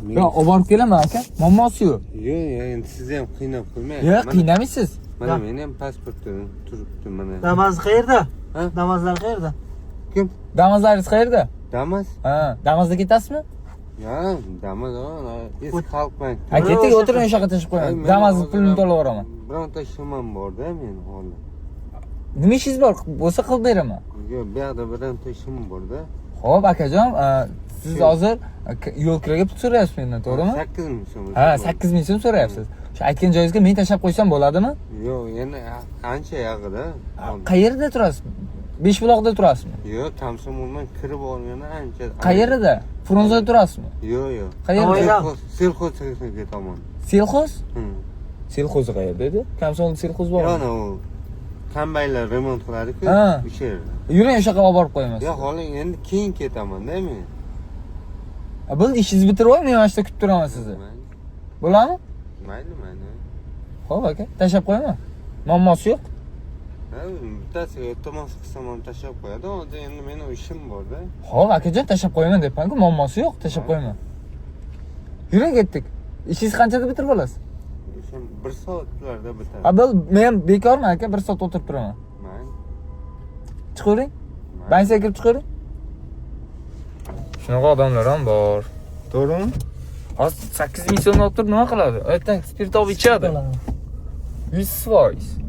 Yo, olib borib kelaman aka. Muammosi yo'q. Yo'q, endi sizni ham qiynab qo'ymang. Yo'q, qiynamaysiz. Mana meni ham pasportim turibdi mana. Damas qayerda? Ha? Damazlar qayerda? Kim? Damazlaringiz qayerda? Damas? Ha, Damazga ketasizmi? Yo'q, Damas eski xalq bank. Ha, keting, o'tiring, o'sha yoqqa tashib qo'yaman. Damazning pulini to'lab yuboraman. Bironta ishim bor-da meni hozir. Nima ishingiz bor? Bo'lsa qilib beraman. Yo'q, bu yoqda bironta ishim bor-da. Xo'p, akajon, siz hozir yo'l kiraga pul so'rayapsiz mendan, to'g'rimi? 8000 so'm. Ha, 8000 so'm so'rayapsiz. Shu aytgan joyingizga men tashab qo'ysam bo'ladimi? Yo'q, endi ancha yaqida. Qayerda turasiz? Beshbuloqda turasizmi? Yo'q, Komsomoldan kirib olgani ancha. Qayerda? Frunzada turasizmi? Yo'q, yo'q. Qayerda? Selxoz texnika tomon. Selxoz? Hı. Selxoz qayerda edi? Komsomol selxoz bormi? Yo'q, u kombaynlar remont qiladi-ku, Ha. o'sha yerda. Yuring, o'sha yoqqa olib borib qo'yamiz. Yo'q, hali endi keyin ketaman-da men. Bo'ldi, ishingizni bitirib oling, men mana shu yerda kutib turaman sizni. Bo'ladimi? Mayli, mayli. Xo'p, aka, tashab qo'yaman. Muammosi yo'q. Ha, bittasiga iltimos qilsam ham tashlab qo'yadi, hozir endi meni ishim bor-da. Xo'p, akajon, tashab qo'yaman debman-ku, muammosi yo'q, tashab qo'yaman. Yuring, ketdik. Ishingizni qanchada bitirib olasiz? Ishim 1 soatlarda bitadi. Ha, men bekorman aka, 1 soat o'tirib turaman. Mayli. Chiqavering. Bansiga kirib chiqavering. Shunaqa odamlar ham bor. To'g'rimi? Hozir 8000 so'm olib turib nima qiladi? Ertaga spirt olib ichadi. 100%.